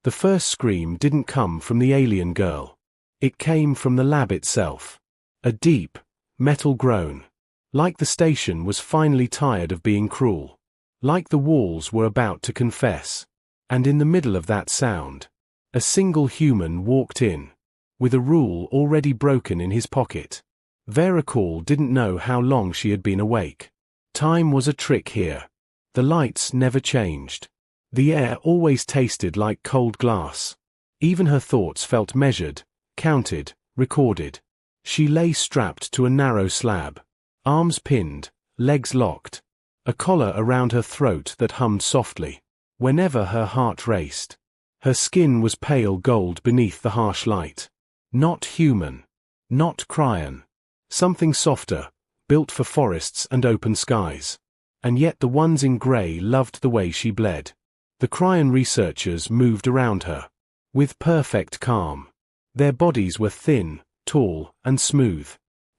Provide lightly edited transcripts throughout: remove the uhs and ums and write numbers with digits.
The first scream didn't come from the alien girl. It came from the lab itself. A deep, metal groan. Like the station was finally tired of being cruel. Like the walls were about to confess. And in the middle of that sound, a single human walked in, with a rule already broken in his pocket. Vera Call didn't know how long she had been awake. Time was a trick here. The lights never changed. The air always tasted like cold glass. Even her thoughts felt measured, counted, recorded. She lay strapped to a narrow slab, arms pinned, legs locked, a collar around her throat that hummed softly whenever her heart raced. Her skin was pale gold beneath the harsh light. Not human. Not cryon. Something softer, built for forests and open skies. And yet the ones in grey loved the way she bled. The cryon researchers moved around her, with perfect calm. Their bodies were thin, tall, and smooth,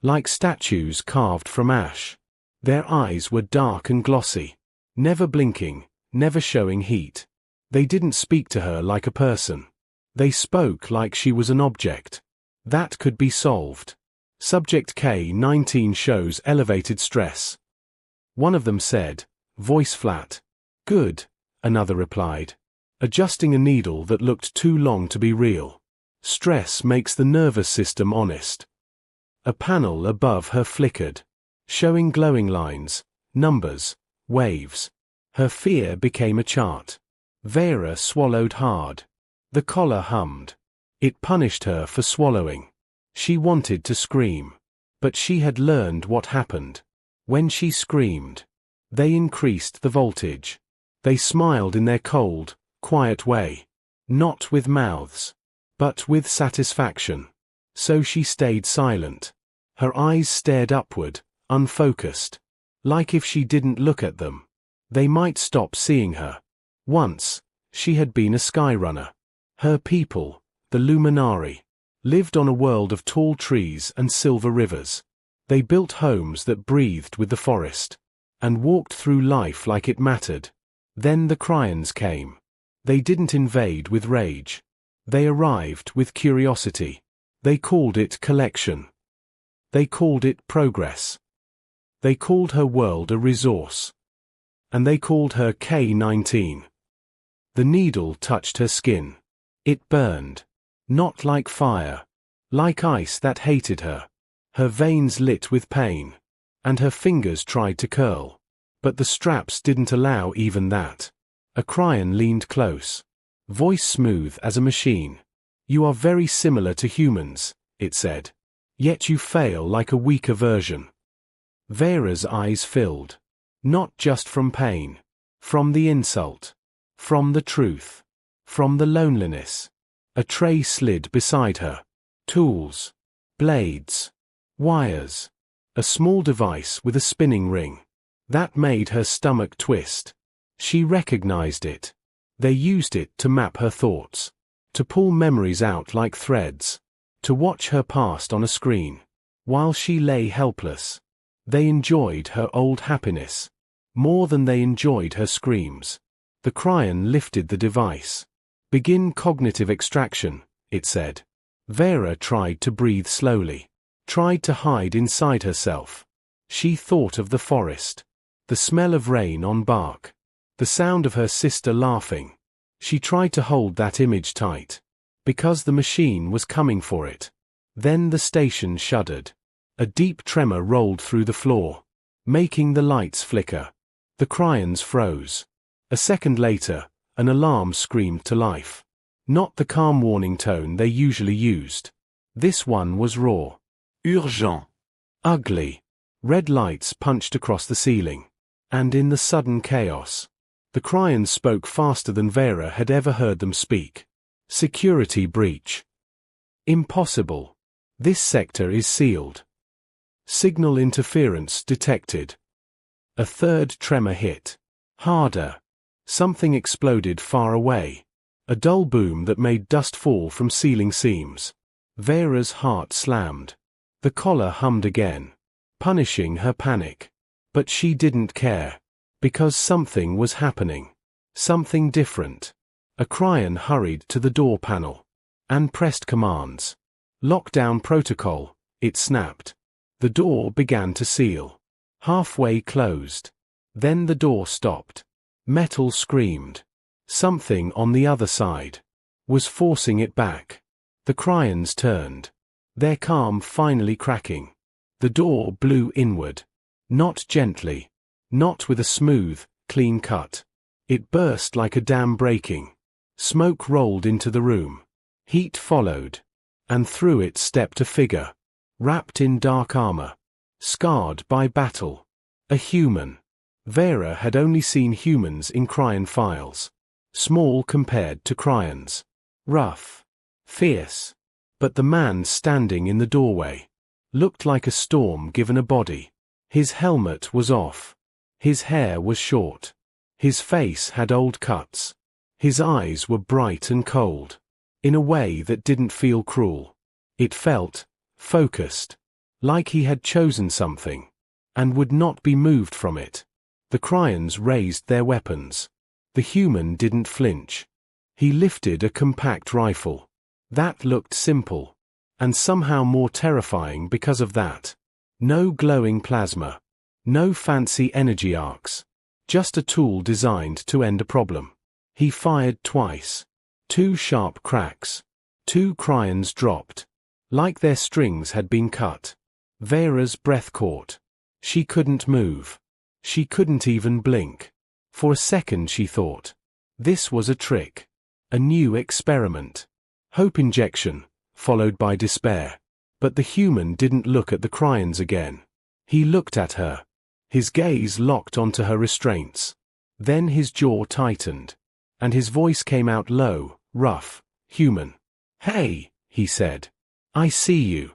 like statues carved from ash. Their eyes were dark and glossy, never blinking, never showing heat. They didn't speak to her like a person. They spoke like she was an object. That could be solved. Subject K-19 shows elevated stress. One of them said, voice flat. Good, another replied, adjusting a needle that looked too long to be real. Stress makes the nervous system honest. A panel above her flickered, showing glowing lines, numbers, waves. Her fear became a chart. Vera swallowed hard. The collar hummed. It punished her for swallowing. She wanted to scream. But she had learned what happened. When she screamed, they increased the voltage. They smiled in their cold, quiet way. Not with mouths, but with satisfaction. So she stayed silent. Her eyes stared upward, unfocused. Like if she didn't look at them, they might stop seeing her. Once, she had been a skyrunner. Her people, the Luminari, lived on a world of tall trees and silver rivers. They built homes that breathed with the forest, and walked through life like it mattered. Then the Cryons came. They didn't invade with rage. They arrived with curiosity. They called it collection. They called it progress. They called her world a resource. And they called her K-19. The needle touched her skin. It burned. Not like fire. Like ice that hated her. Her veins lit with pain. And her fingers tried to curl. But the straps didn't allow even that. A Cryon leaned close. Voice smooth as a machine. You are very similar to humans, it said. Yet you fail like a weaker version. Vera's eyes filled. Not just from pain. From the insult. From the truth. From the loneliness. A tray slid beside her. Tools. Blades. Wires. A small device with a spinning ring. That made her stomach twist. She recognized it. They used it to map her thoughts. To pull memories out like threads. To watch her past on a screen. While she lay helpless. They enjoyed her old happiness. More than they enjoyed her screams. The Cryon lifted the device. Begin cognitive extraction, it said. Vera tried to breathe slowly. Tried to hide inside herself. She thought of the forest. The smell of rain on bark. The sound of her sister laughing. She tried to hold that image tight. Because the machine was coming for it. Then the station shuddered. A deep tremor rolled through the floor, making the lights flicker. The Cryons froze. A second later, an alarm screamed to life. Not the calm warning tone they usually used. This one was raw. Urgent. Ugly. Red lights punched across the ceiling. And in the sudden chaos, the Cryons spoke faster than Vera had ever heard them speak. Security breach. Impossible. This sector is sealed. Signal interference detected. A third tremor hit. Harder. Something exploded far away. A dull boom that made dust fall from ceiling seams. Vera's heart slammed. The collar hummed again, punishing her panic. But she didn't care. Because something was happening. Something different. A Cryan hurried to the door panel and pressed commands. Lockdown protocol, it snapped. The door began to seal. Halfway closed. Then the door stopped. Metal screamed. Something on the other side was forcing it back. The Cryans turned. Their calm finally cracking. The door blew inward. Not gently. Not with a smooth, clean cut. It burst like a dam breaking. Smoke rolled into the room. Heat followed. And through it stepped a figure. Wrapped in dark armor. Scarred by battle. A human. Vera had only seen humans in Cryan files. Small compared to Cryans. Rough. Fierce. But the man standing in the doorway looked like a storm given a body. His helmet was off. His hair was short. His face had old cuts. His eyes were bright and cold. In a way that didn't feel cruel. It felt focused. Like he had chosen something. And would not be moved from it. The Cryans raised their weapons. The human didn't flinch. He lifted a compact rifle. That looked simple. And somehow more terrifying because of that. No glowing plasma. No fancy energy arcs. Just a tool designed to end a problem. He fired twice. 2 sharp cracks. 2 Cryans dropped. Like their strings had been cut. Vera's breath caught. She couldn't move. She couldn't even blink. For a second she thought. This was a trick. A new experiment. Hope injection, followed by despair. But the human didn't look at the Cryans again. He looked at her. His gaze locked onto her restraints. Then his jaw tightened. And his voice came out low, rough, human. "Hey," he said. "I see you."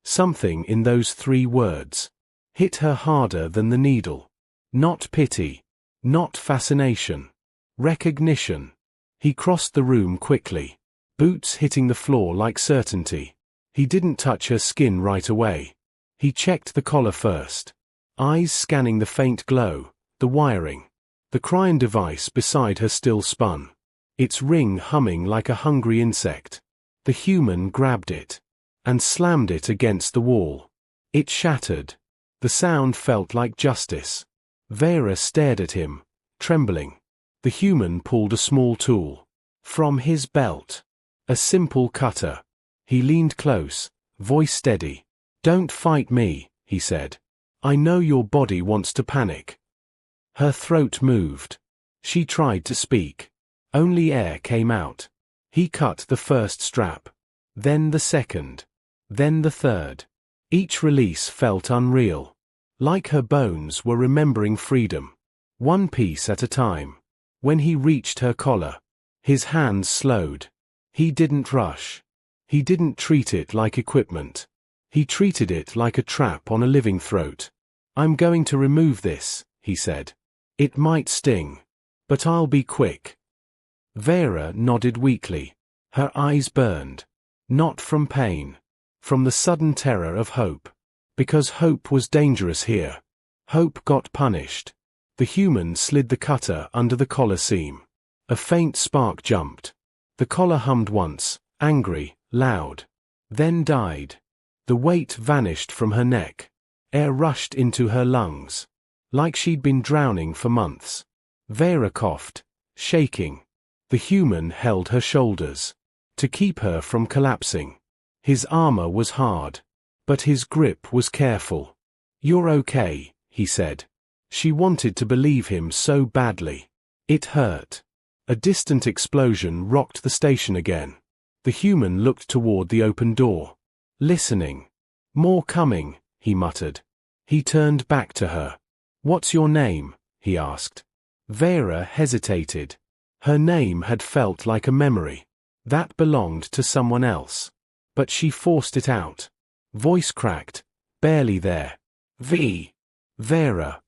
Something in those 3 words hit her harder than the needle. Not pity. Not fascination. Recognition. He crossed the room quickly. Boots hitting the floor like certainty. He didn't touch her skin right away. He checked the collar first. Eyes scanning the faint glow, the wiring. The Cryan device beside her still spun. Its ring humming like a hungry insect. The human grabbed it. And slammed it against the wall. It shattered. The sound felt like justice. Vera stared at him, trembling. The human pulled a small tool. From his belt. A simple cutter. He leaned close, voice steady. "Don't fight me," he said. "I know your body wants to panic." Her throat moved. She tried to speak. Only air came out. He cut the first strap. Then the second. Then the third. Each release felt unreal. Like her bones were remembering freedom. One piece at a time. When he reached her collar, his hands slowed. He didn't rush. He didn't treat it like equipment. He treated it like a trap on a living throat. "I'm going to remove this," he said. "It might sting. But I'll be quick." Vera nodded weakly. Her eyes burned. Not from pain. From the sudden terror of hope. Because hope was dangerous here. Hope got punished. The human slid the cutter under the collar seam. A faint spark jumped. The collar hummed once, angry, loud. Then died. The weight vanished from her neck. Air rushed into her lungs. Like she'd been drowning for months. Vera coughed, shaking. The human held her shoulders. To keep her from collapsing. His armor was hard. But his grip was careful. "You're okay," he said. She wanted to believe him so badly. It hurt. A distant explosion rocked the station again. The human looked toward the open door. Listening. "More coming," he muttered. He turned back to her. "What's your name?" he asked. Vera hesitated. Her name had felt like a memory. That belonged to someone else. But she forced it out. Voice cracked. Barely there. Vera.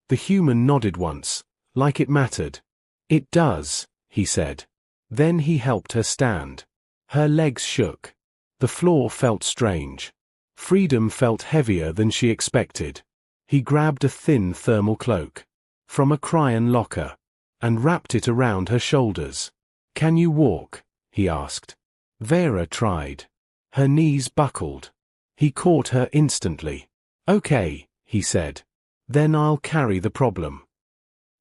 The human nodded once, like it mattered. "It does," he said. Then he helped her stand. Her legs shook. The floor felt strange. Freedom felt heavier than she expected. He grabbed a thin thermal cloak. From a Cryan locker. and wrapped it around her shoulders. "Can you walk?" he asked. Vera tried. Her knees buckled. He caught her instantly. "Okay," he said. "Then I'll carry the problem."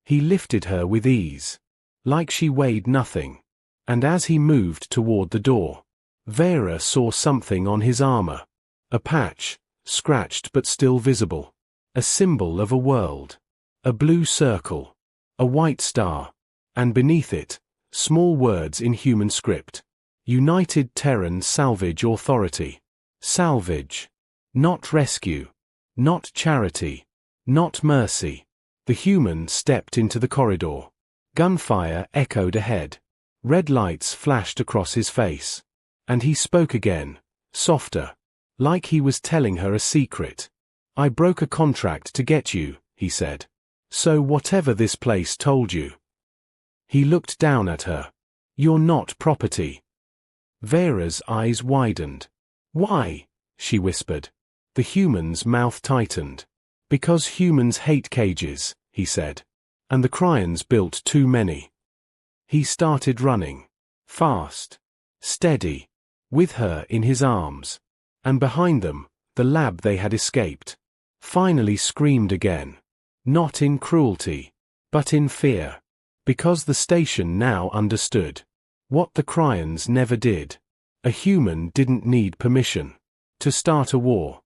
He lifted her with ease, like she weighed nothing, and as he moved toward the door, Vera saw something on his armor. A patch, scratched but still visible. A symbol of a world. A blue circle. A white star. And beneath it, small words in human script. United Terran Salvage Authority. Salvage. Not rescue. Not charity. Not mercy. The human stepped into the corridor. Gunfire echoed ahead. Red lights flashed across his face. And he spoke again, softer, like he was telling her a secret. "I broke a contract to get you," he said. "So whatever this place told you." He looked down at her. "You're not property." Vera's eyes widened. "Why?" she whispered. The human's mouth tightened. "Because humans hate cages," he said. "And the Cryans built too many." He started running. Fast. Steady. With her in his arms. And behind them, the lab they had escaped. Finally screamed again. Not in cruelty, but in fear. Because the station now understood. What the Cryans never did. A human didn't need permission to start a war.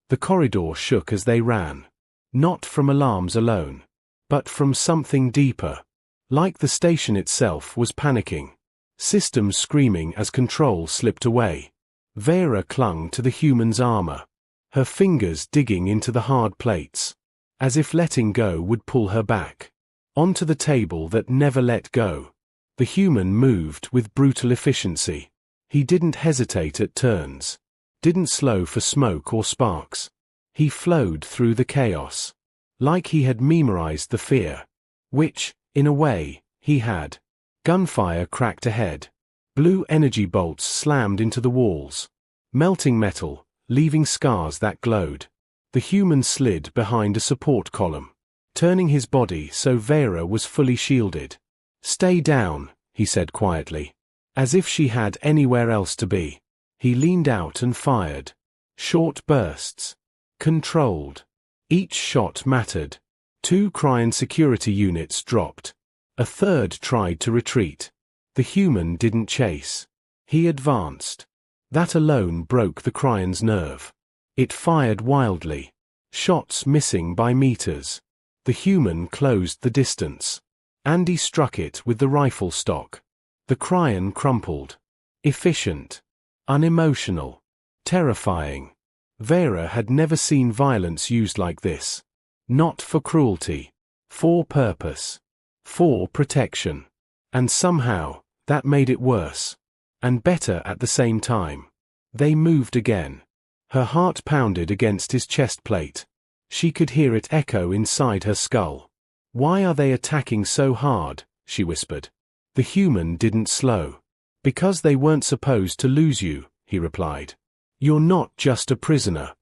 The corridor shook as they ran. Not from alarms alone, but from something deeper. Like the station itself was panicking. Systems screaming as control slipped away. Vera clung to the human's armor. Her fingers digging into the hard plates. As if letting go would pull her back. Onto the table that never let go. The human moved with brutal efficiency. He didn't hesitate at turns. Didn't slow for smoke or sparks. He flowed through the chaos. Like he had memorized the fear. Which, in a way, he had. Gunfire cracked ahead. Blue energy bolts slammed into the walls. Melting metal, leaving scars that glowed. The human slid behind a support column. Turning his body so Vera was fully shielded. "Stay down," he said quietly. As if she had anywhere else to be. He leaned out and fired. Short bursts. Controlled. Each shot mattered. 2 Cryan security units dropped. A third tried to retreat. The human didn't chase. He advanced. That alone broke the Cryan's nerve. It fired wildly. Shots missing by meters. The human closed the distance. Andy struck it with the rifle stock. The Cryan crumpled. Efficient. Unemotional. Terrifying. Vera had never seen violence used like this. Not for cruelty. For purpose. For protection. And somehow, that made it worse. And better at the same time. They moved again. Her heart pounded against his chest plate. She could hear it echo inside her skull. "Why are they attacking so hard?" she whispered. The human didn't slow. "Because they weren't supposed to lose you," he replied. "You're not just a prisoner."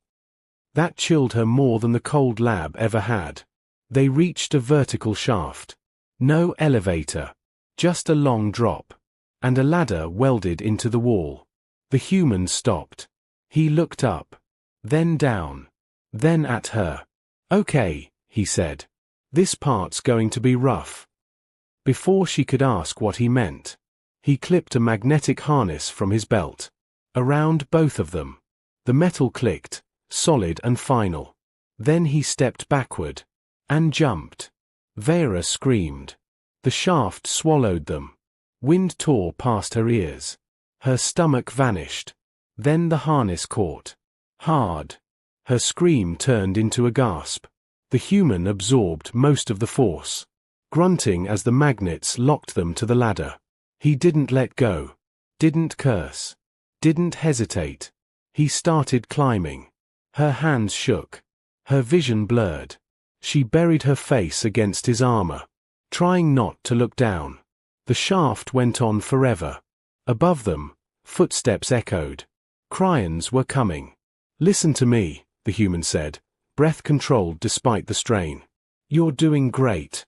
That chilled her more than the cold lab ever had. They reached a vertical shaft. No elevator. Just a long drop. And a ladder welded into the wall. The human stopped. He looked up. Then down. Then at her. "Okay," he said. "This part's going to be rough." Before she could ask what he meant, he clipped a magnetic harness from his belt. Around both of them. The metal clicked, solid and final. Then he stepped backward. And jumped. Vera screamed. The shaft swallowed them. Wind tore past her ears. Her stomach vanished. Then the harness caught. Hard. Her scream turned into a gasp. The human absorbed most of the force. Grunting as the magnets locked them to the ladder. He didn't let go. Didn't curse. Didn't hesitate. He started climbing. Her hands shook. Her vision blurred. She buried her face against his armor. Trying not to look down. The shaft went on forever. Above them, footsteps echoed. Cryans were coming. "Listen to me," the human said, breath controlled despite the strain. "You're doing great."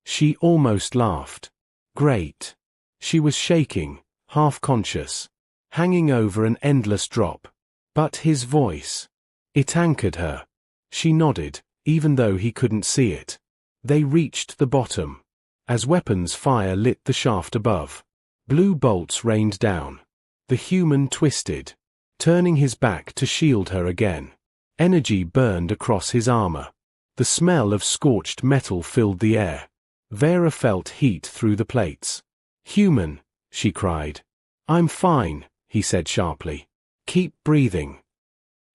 She almost laughed. Great. She was shaking, half-conscious, hanging over an endless drop. But his voice. It anchored her. She nodded, even though he couldn't see it. They reached the bottom. As weapons fire lit the shaft above, blue bolts rained down. The human twisted, turning his back to shield her again. Energy burned across his armor. The smell of scorched metal filled the air. Vera felt heat through the plates. "Human," she cried. "I'm fine," he said sharply. "Keep breathing."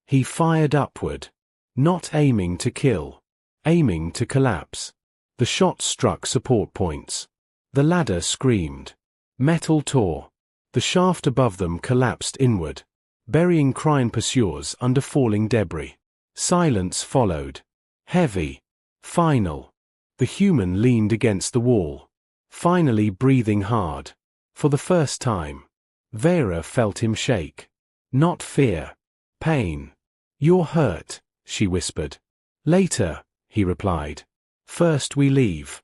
He fired upward, not aiming to kill, aiming to collapse. The shot struck support points. The ladder screamed. Metal tore. The shaft above them collapsed inward, burying Cryon pursuers under falling debris. Silence followed. Heavy. Final. The human leaned against the wall, finally breathing hard. For the first time, Vera felt him shake. Not fear. Pain. "You're hurt," she whispered. "Later," he replied. "First we leave."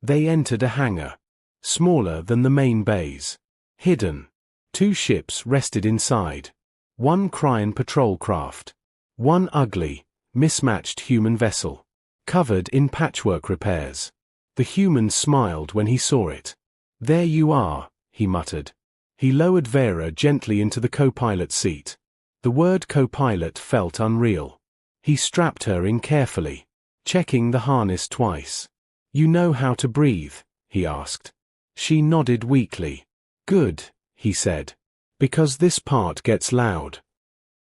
They entered a hangar, smaller than the main bays. Hidden. 2 ships rested inside. 1 Cryon patrol craft. 1 ugly, mismatched human vessel, covered in patchwork repairs. The human smiled when he saw it. "There you are," he muttered. He lowered Vera gently into the co-pilot seat. The word co-pilot felt unreal. He strapped her in carefully, checking the harness twice. "You know how to breathe?" he asked. She nodded weakly. "Good," he said. "Because this part gets loud."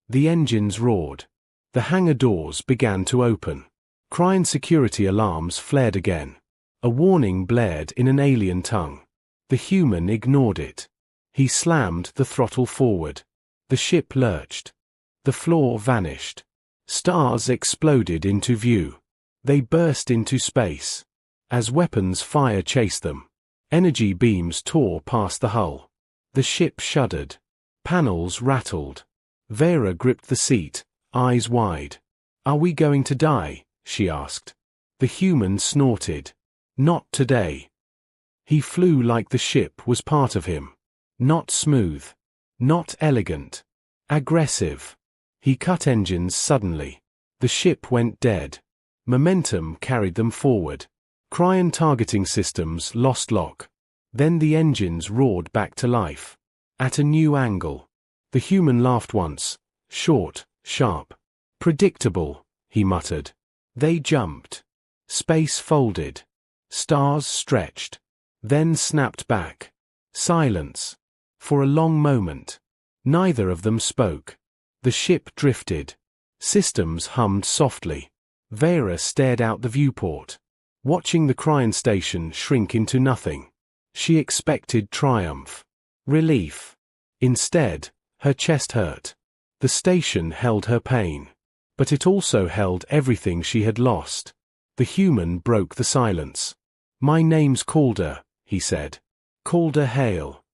The engines roared. The hangar doors began to open. Cryon security alarms flared again. A warning blared in an alien tongue. The human ignored it. He slammed the throttle forward. The ship lurched. The floor vanished. Stars exploded into view. They burst into space. As weapons fire chased them, energy beams tore past the hull. The ship shuddered. Panels rattled. Vera gripped the seat, eyes wide. "Are we going to die?" she asked. The human snorted. "Not today." He flew like the ship was part of him. Not smooth. Not elegant. Aggressive. He cut engines suddenly. The ship went dead. Momentum carried them forward. Cryon targeting systems lost lock. Then the engines roared back to life. At a new angle. The human laughed once. Short, sharp. "Predictable," he muttered. They jumped. Space folded. Stars stretched. Then snapped back. Silence. For a long moment. Neither of them spoke. The ship drifted. Systems hummed softly. Vera stared out the viewport, watching the Cryon station shrink into nothing. She expected triumph. Relief. Instead, her chest hurt. The station held her pain. But it also held everything she had lost. The human broke the silence. "My name's Calder," he said. "Calder Hale."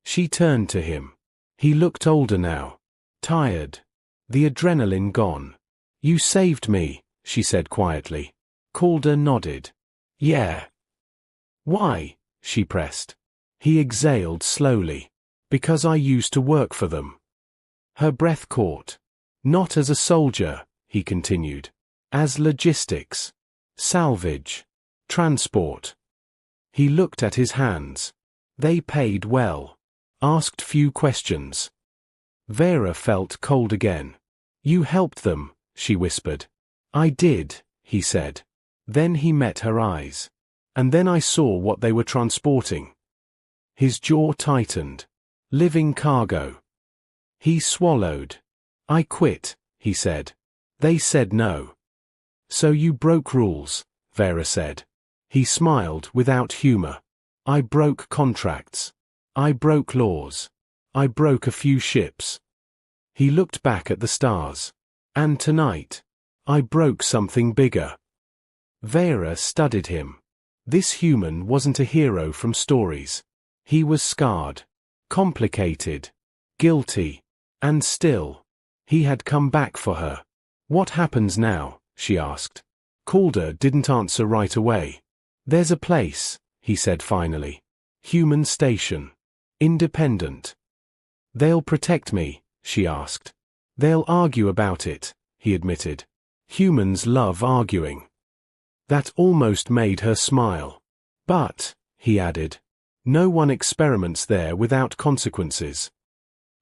She turned to him. He looked older now. Tired. The adrenaline gone. "You saved me," she said quietly. Calder nodded. "Yeah." "Why?" she pressed. He exhaled slowly. "Because I used to work for them." Her breath caught. "Not as a soldier," he continued. "As logistics. Salvage. Transport." He looked at his hands. They paid well. Asked few questions. Vera felt cold again. "You helped them," she whispered. "I did," he said. Then he met her eyes. "And then I saw what they were transporting." His jaw tightened. Living cargo. He swallowed. "I quit," he said. "They said no." "So you broke rules," Vera said. He smiled without humor. "I broke contracts. I broke laws. I broke a few ships." He looked back at the stars. "And tonight, I broke something bigger." Vera studied him. This human wasn't a hero from stories. He was scarred, complicated, guilty, and still, he had come back for her. "What happens now?" she asked. Calder didn't answer right away. There's a place, he said finally. Human station. Independent. They'll protect me, she asked. They'll argue about it, he admitted. Humans love arguing. That almost made her smile. But, he added, no one experiments there without consequences.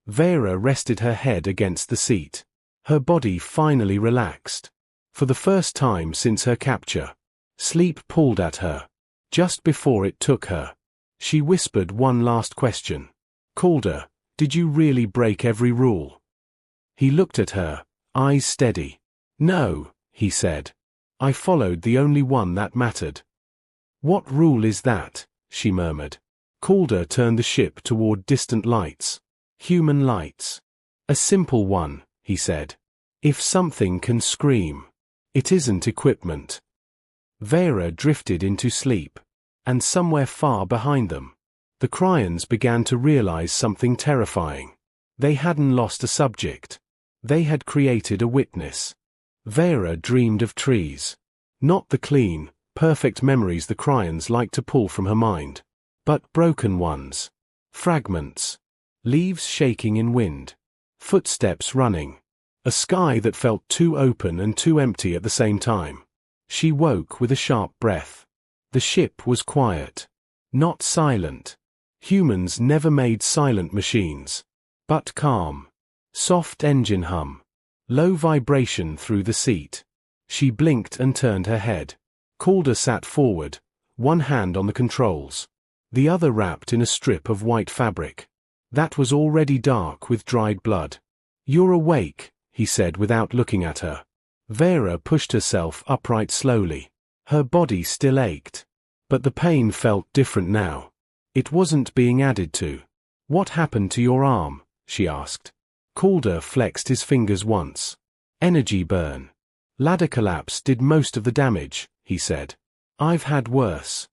Vera rested her head against the seat. Her body finally relaxed. For the first time since her capture, sleep pulled at her. Just before it took her, she whispered one last question. Calder, did you really break every rule? He looked at her, eyes steady. No, he said. I followed the only one that mattered. What rule is that? She murmured. Calder turned the ship toward distant lights. Human lights. A simple one, he said. If something can scream, it isn't equipment. Vera drifted into sleep. And somewhere far behind them, the Cryans began to realize something terrifying. They hadn't lost a subject. They had created a witness. Vera dreamed of trees. Not the clean, perfect memories the Cryans liked to pull from her mind, but broken ones. Fragments. Leaves shaking in wind. Footsteps running. A sky that felt too open and too empty at the same time. She woke with a sharp breath. The ship was quiet. Not silent. Humans never made silent machines. But calm. Soft engine hum. Low vibration through the seat. She blinked and turned her head. Calder sat forward, one hand on the controls, the other wrapped in a strip of white fabric. That was already dark with dried blood. You're awake, he said without looking at her. Vera pushed herself upright slowly. Her body still ached. But the pain felt different now. It wasn't being added to. What happened to your arm? She asked. Calder flexed his fingers once. Energy burn. Ladder collapse did most of the damage, he said. I've had worse.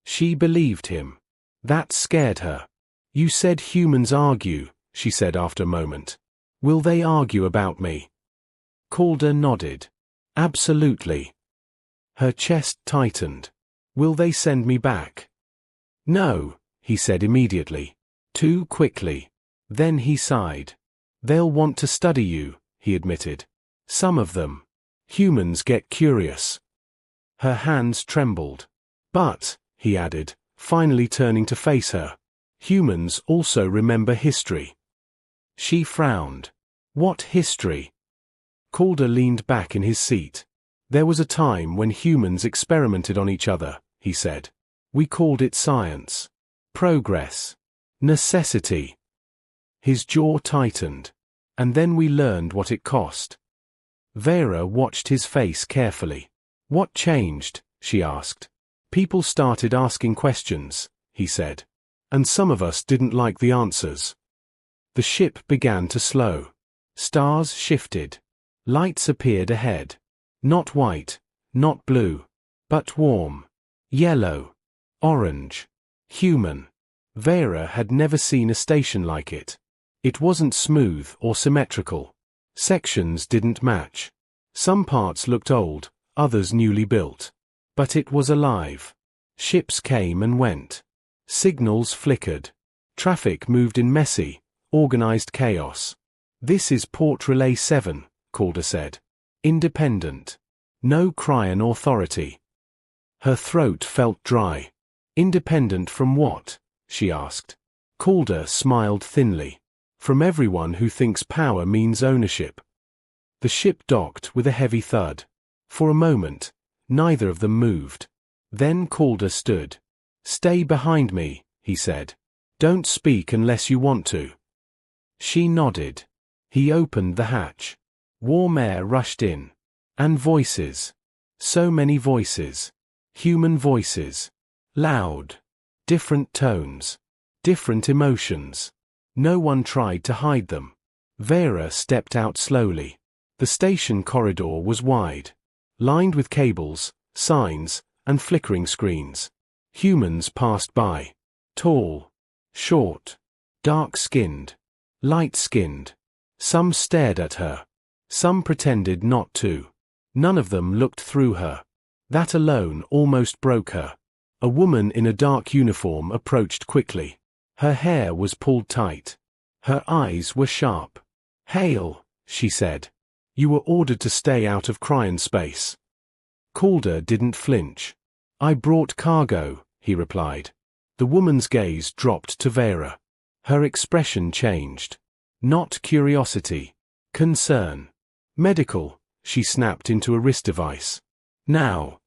She believed him. That scared her. You said humans argue, she said after a moment. Will they argue about me? Calder nodded. Absolutely. Her chest tightened. Will they send me back? No, he said immediately. Too quickly. Then he sighed. They'll want to study you, he admitted. Some of them. Humans get curious. Her hands trembled. But, he added, finally turning to face her, humans also remember history. She frowned. What history? Calder leaned back in his seat. There was a time when humans experimented on each other, he said. We called it science. Progress. Necessity. His jaw tightened. And then we learned what it cost. Vera watched his face carefully. What changed? She asked. People started asking questions, he said. And some of us didn't like the answers. The ship began to slow. Stars shifted. Lights appeared ahead. Not white, not blue, but warm. Yellow. Orange. Human. Vera had never seen a station like it. It wasn't smooth or symmetrical. Sections didn't match. Some parts looked old, others newly built. But it was alive. Ships came and went. Signals flickered. Traffic moved in messy, organized chaos. This is Port Relay 7, Calder said. Independent. No Cryan authority. Her throat felt dry. Independent from what? She asked. Calder smiled thinly. From everyone who thinks power means ownership. The ship docked with a heavy thud. For a moment, neither of them moved. Then Calder stood. Stay behind me, he said. Don't speak unless you want to. She nodded. He opened the hatch. Warm air rushed in. And voices. So many voices. Human voices. Loud. Different tones. Different emotions. No one tried to hide them. Vera stepped out slowly. The station corridor was wide. Lined with cables, signs, and flickering screens. Humans passed by. Tall. Short. Dark-skinned. Light-skinned. Some stared at her. Some pretended not to. None of them looked through her. That alone almost broke her. A woman in a dark uniform approached quickly. Her hair was pulled tight. Her eyes were sharp. "Hail," she said. "You were ordered to stay out of Cryon space." Calder didn't flinch. "I brought cargo," he replied. The woman's gaze dropped to Vera. Her expression changed. Not curiosity. Concern. "Medical," she snapped into a wrist device. "Now."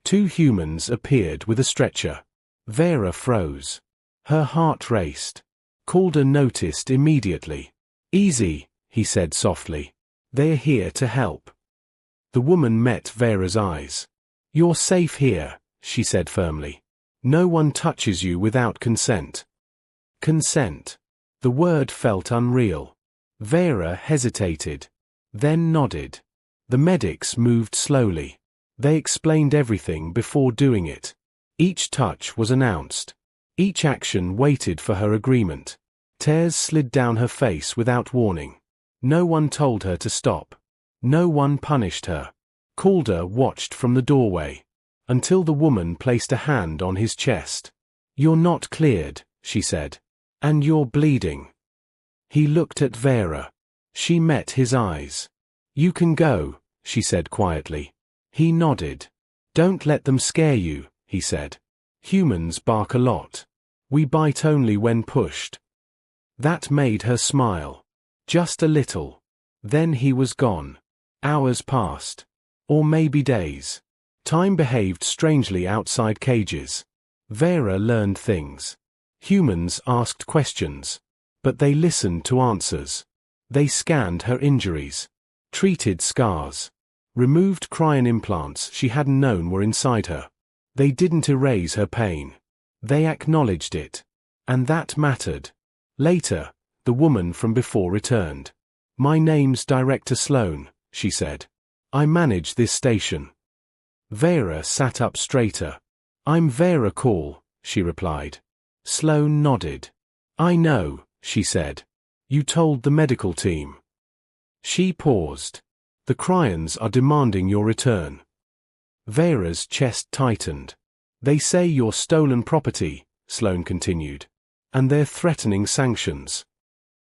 Two humans appeared with a stretcher. Vera froze. Her heart raced. Calder noticed immediately. "Easy," he said softly. "They're here to help." The woman met Vera's eyes. "You're safe here," she said firmly. "No one touches you without consent." Consent. The word felt unreal. Vera hesitated, then nodded. The medics moved slowly. They explained everything before doing it. Each touch was announced. Each action waited for her agreement. Tears slid down her face without warning. No one told her to stop. No one punished her. Calder watched from the doorway, until the woman placed a hand on his chest. "You're not cleared," she said. "And you're bleeding." He looked at Vera. She met his eyes. "You can go," she said quietly. He nodded. "Don't let them scare you," he said. "Humans bark a lot. We bite only when pushed." That made her smile. Just a little. Then he was gone. Hours passed. Or maybe days. Time behaved strangely outside cages. Vera learned things. Humans asked questions. But they listened to answers. They scanned her injuries. Treated scars. Removed cryon implants she hadn't known were inside her. They didn't erase her pain. They acknowledged it. And that mattered. Later, the woman from before returned. "My name's Director Sloan," she said. "I manage this station." Vera sat up straighter. "I'm Vera Call," she replied. Sloan nodded. "I know," she said. "You told the medical team." She paused. "The Cryons are demanding your return." Vera's chest tightened. "They say you're stolen property," Sloan continued. "And they're threatening sanctions."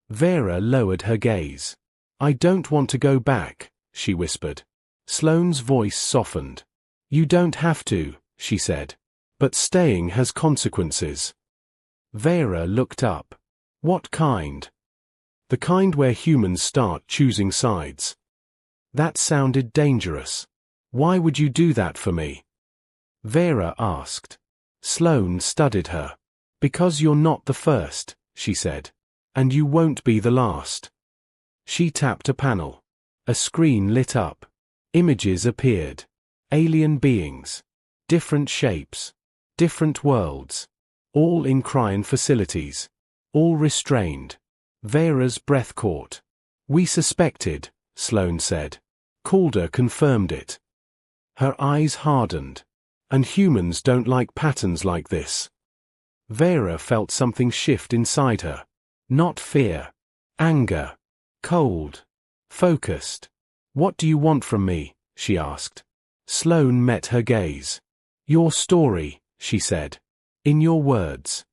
Vera lowered her gaze. "I don't want to go back," she whispered. Sloane's voice softened. "You don't have to," she said. "But staying has consequences." Vera looked up. "What kind?" "The kind where humans start choosing sides." That sounded dangerous. "Why would you do that for me?" Vera asked. Sloane studied her. "Because you're not the first," she said. "And you won't be the last." She tapped a panel. A screen lit up. Images appeared. Alien beings. Different shapes. Different worlds. All in cryon facilities. All restrained. Vera's breath caught. "We suspected," Sloane said. Calder confirmed it. Her eyes hardened. "And humans don't like patterns like this." Vera felt something shift inside her. Not fear. Anger. Cold. Focused. "What do you want from me?" she asked. Sloane met her gaze. "Your story," she said. "In your words."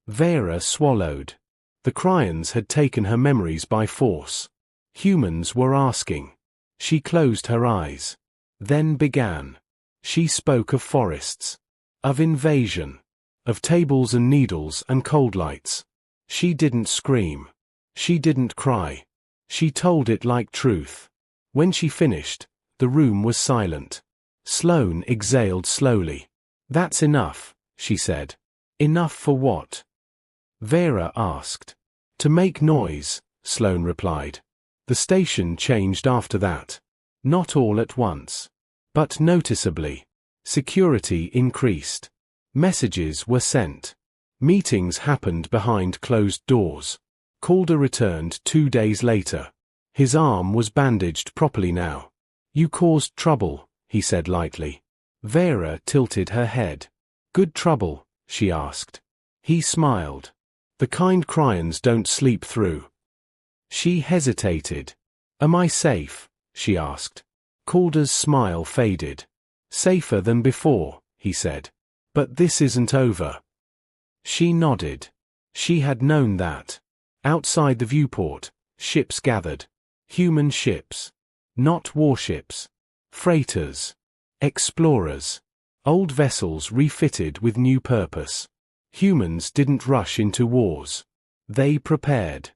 Vera swallowed. The Cryons had taken her memories by force. Humans were asking. She closed her eyes. Then began. She spoke of forests. Of invasion. Of tables and needles and cold lights. She didn't scream. She didn't cry. She told it like truth. When she finished, the room was silent. Sloane exhaled slowly. "That's enough," she said. "Enough for what?" Vera asked. "To make noise," Sloane replied. The station changed after that. Not all at once. But noticeably. Security increased. Messages were sent. Meetings happened behind closed doors. Calder returned 2 days later. His arm was bandaged properly now. "You caused trouble," he said lightly. Vera tilted her head. "Good trouble?" she asked. He smiled. "The kind Cryons don't sleep through." She hesitated. "Am I safe?" she asked. Calder's smile faded. Safer than before, he said. But this isn't over. She nodded. She had known that. Outside the viewport, ships gathered. Human ships. Not warships. Freighters. Explorers. Old vessels refitted with new purpose. Humans didn't rush into wars. They prepared.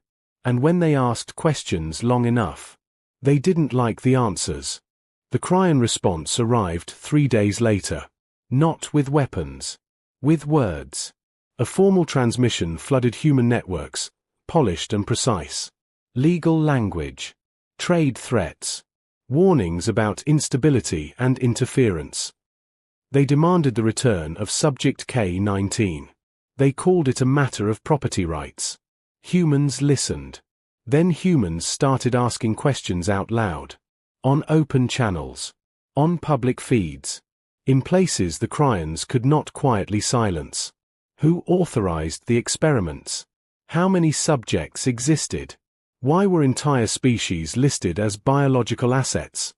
And when they asked questions long enough, they didn't like the answers. The Cryon response arrived 3 days later. Not with weapons. With words. A formal transmission flooded human networks, polished and precise. Legal language. Trade threats. Warnings about instability and interference. They demanded the return of Subject K-19. They called it a matter of property rights. Humans listened. Then humans started asking questions out loud. On open channels. On public feeds. In places the Cryons could not quietly silence. Who authorized the experiments? How many subjects existed? Why were entire species listed as biological assets?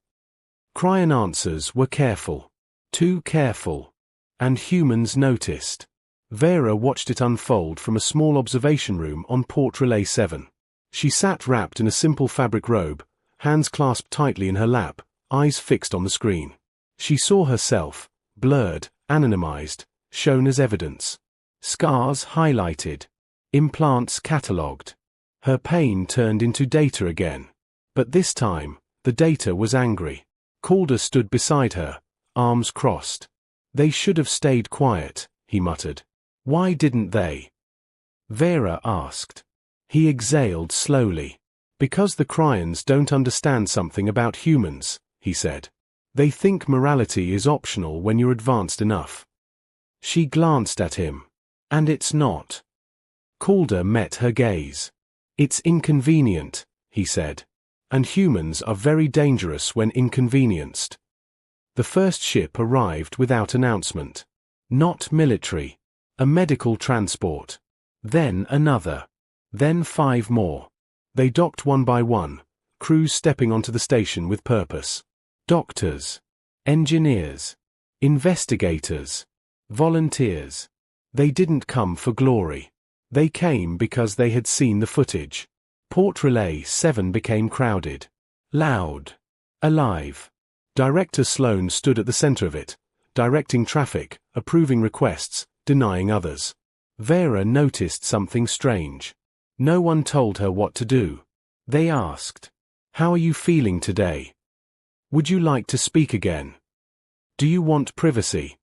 Cryon answers were careful. Too careful. And humans noticed. Vera watched it unfold from a small observation room on Port Relay 7. She sat wrapped in a simple fabric robe, hands clasped tightly in her lap, eyes fixed on the screen. She saw herself, blurred, anonymized, shown as evidence. Scars highlighted. Implants catalogued. Her pain turned into data again. But this time, the data was angry. Calder stood beside her, arms crossed. They should have stayed quiet, he muttered. Why didn't they? Vera asked. He exhaled slowly. Because the Cryons don't understand something about humans, he said. They think morality is optional when you're advanced enough. She glanced at him. And it's not. Calder met her gaze. It's inconvenient, he said. And humans are very dangerous when inconvenienced. The first ship arrived without announcement. Not military. A medical transport. Then another. Then 5 more. They docked one by one, crews stepping onto the station with purpose. Doctors. Engineers. Investigators. Volunteers. They didn't come for glory. They came because they had seen the footage. Port Relay 7 became crowded. Loud. Alive. Director Sloan stood at the center of it, directing traffic, approving requests, denying others. Vera noticed something strange. No one told her what to do. They asked, "How are you feeling today? Would you like to speak again? Do you want privacy?"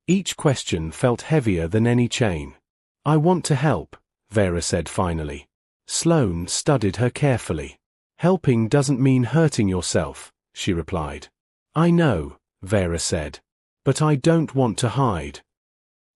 Each question felt heavier than any chain. "I want to help," Vera said finally. Sloan studied her carefully. "Helping doesn't mean hurting yourself," she replied. "I know," Vera said. "But I don't want to hide."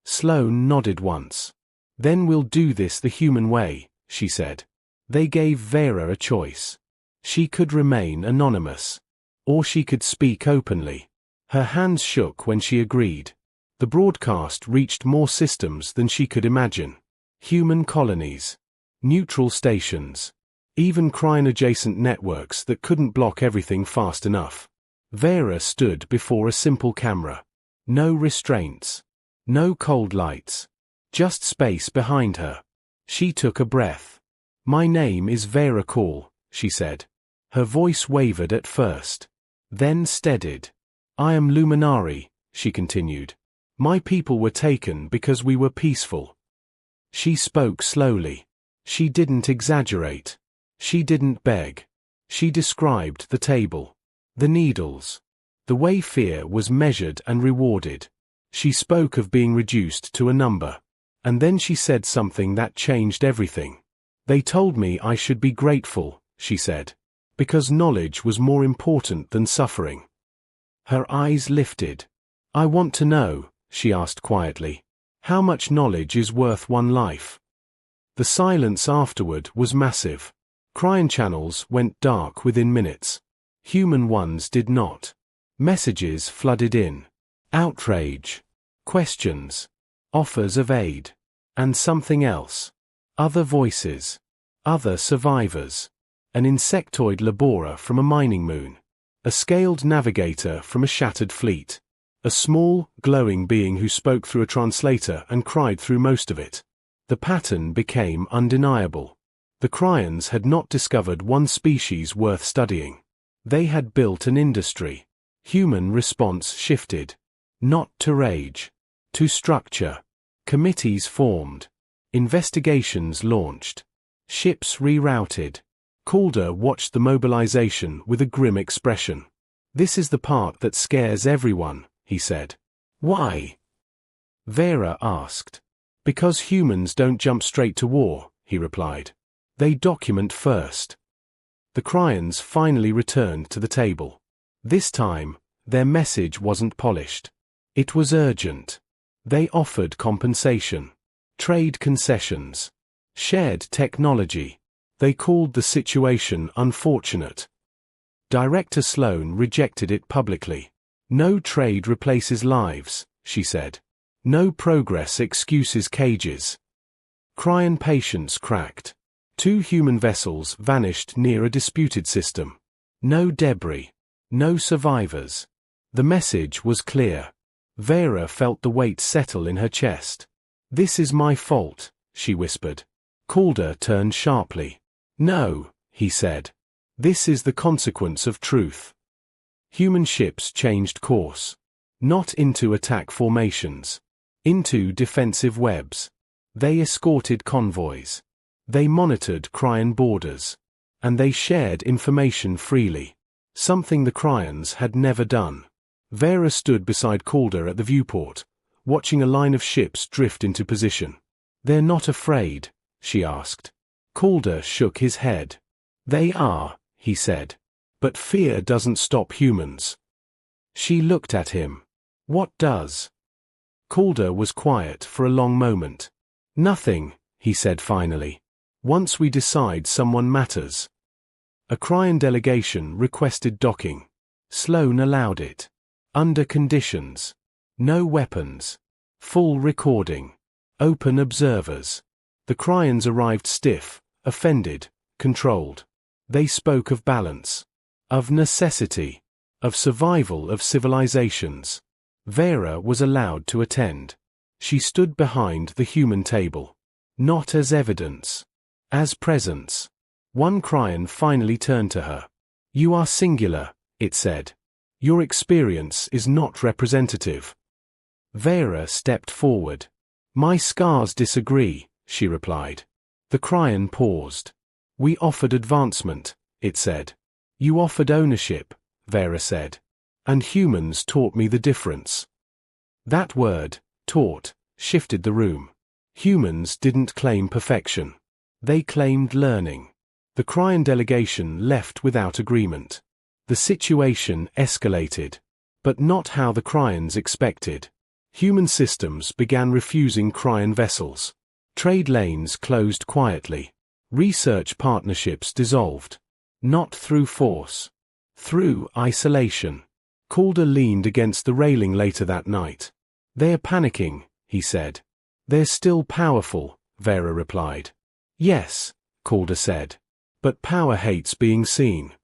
Sloan nodded once. "Then we'll do this the human way," she said. They gave Vera a choice. She could remain anonymous. Or she could speak openly. Her hands shook when she agreed. The broadcast reached more systems than she could imagine. Human colonies. Neutral stations. Even Cryon-adjacent networks that couldn't block everything fast enough. Vera stood before a simple camera. No restraints. No cold lights. Just space behind her. She took a breath. "My name is Vera Call," she said. Her voice wavered at first. Then steadied. "I am Luminari," she continued. "My people were taken because we were peaceful." She spoke slowly. She didn't exaggerate. She didn't beg. She described the table. The needles. The way fear was measured and rewarded. She spoke of being reduced to a number. And then she said something that changed everything. "They told me I should be grateful," she said. "Because knowledge was more important than suffering." Her eyes lifted. "I want to know," she asked quietly, "how much knowledge is worth one life?" The silence afterward was massive. Cryon channels went dark within minutes. Human ones did not. Messages flooded in. Outrage. Questions. Offers of aid. And something else. Other voices. Other survivors. An insectoid laborer from a mining moon. A scaled navigator from a shattered fleet. A small, glowing being who spoke through a translator and cried through most of it. The pattern became undeniable. The Cryans had not discovered one species worth studying. They had built an industry. Human response shifted. Not to rage. To structure. Committees formed. Investigations launched. Ships rerouted. Calder watched the mobilization with a grim expression. "This is the part that scares everyone," he said. "Why?" Vera asked. "Because humans don't jump straight to war," he replied. "They document first." The Cryans finally returned to the table. This time, their message wasn't polished. It was urgent. They offered compensation, trade concessions, shared technology. They called the situation unfortunate. Director Sloan rejected it publicly. "No trade replaces lives," she said. "No progress excuses cages." Cryan patience cracked. 2 human vessels vanished near a disputed system. No debris. No survivors. The message was clear. Vera felt the weight settle in her chest. "This is my fault," she whispered. Calder turned sharply. "No," he said. "This is the consequence of truth." Human ships changed course. Not into attack formations. Into defensive webs. They escorted convoys. They monitored Cryan borders. And they shared information freely. Something the Cryans had never done. Vera stood beside Calder at the viewport, watching a line of ships drift into position. "They're not afraid?" she asked. Calder shook his head. "They are," he said. "But fear doesn't stop humans." She looked at him. "What does?" Calder was quiet for a long moment. "Nothing," he said finally. "Once we decide someone matters." A Cryan delegation requested docking. Sloan allowed it. Under conditions. No weapons. Full recording. Open observers. The Cryans arrived stiff, offended, controlled. They spoke of balance. Of necessity. Of survival of civilizations. Vera was allowed to attend. She stood behind the human table. Not as evidence. As presence. One Cryan finally turned to her. "You are singular," it said. "Your experience is not representative." Vera stepped forward. "My scars disagree," she replied. The Cryan paused. "We offered advancement," it said. "You offered ownership," Vera said. "And humans taught me the difference." That word, taught, shifted the room. Humans didn't claim perfection. They claimed learning. The Cryan delegation left without agreement. The situation escalated. But not how the Cryans expected. Human systems began refusing Cryan vessels. Trade lanes closed quietly. Research partnerships dissolved. Not through force. Through isolation. Calder leaned against the railing later that night. "They're panicking," he said. "They're still powerful," Vera replied. "Yes," Calder said. "But power hates being seen."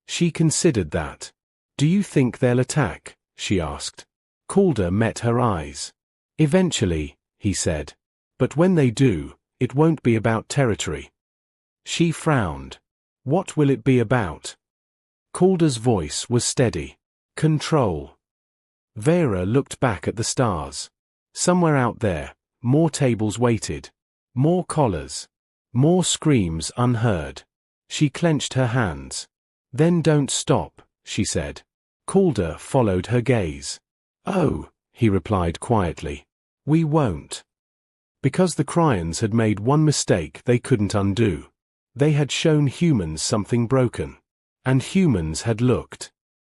She considered that. "Do you think they'll attack?" she asked. Calder met her eyes. "Eventually," he said. "But when they do, it won't be about territory." She frowned. "What will it be about?" Calder's voice was steady. "Control." Vera looked back at the stars. Somewhere out there, more tables waited. More collars. More screams unheard. She clenched her hands. "Then don't stop," she said. Calder followed her gaze. "Oh," he replied quietly. "We won't." Because the Cryans had made one mistake they couldn't undo. They had shown humans something broken. And humans had looked.